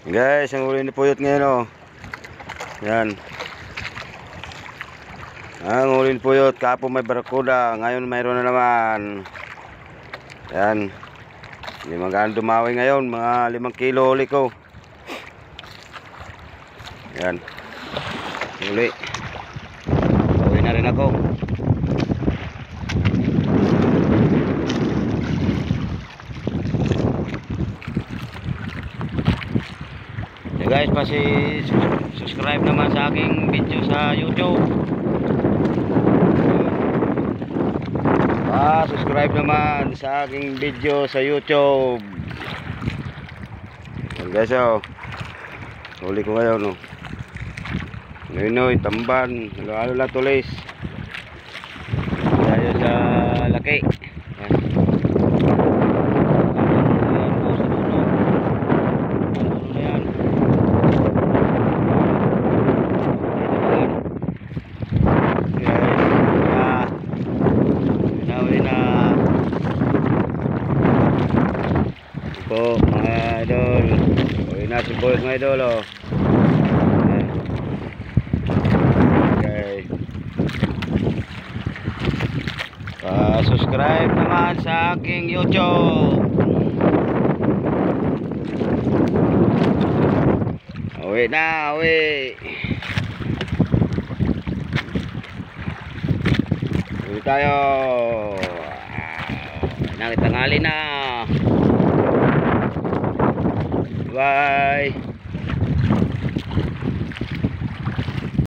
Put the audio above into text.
Guys, ang huli ni Puyot ngayon, oh. Yan. Ang huli ni Puyot, kapon may barakuda, ngayon mayroon na naman. Yan. Hindi magkano dumawi ngayon, mga 5 kilo huli ko. Yan. Huli. Uwi na rin ako. Guys, subscribe naman sa aking video sa YouTube. Subscribe naman sa aking video sa YouTube. Yan guys, oh. Huli ko ngayon, oh. Noy, tamban, halo-halo lang tulis. Tayo sa laki. Yan. Po mga idol, uwi na si Boys mga idol, oh. Okay, subscribe naman sa aking YouTube. Uwi na, uwi tayo. Tanghali na. Bye.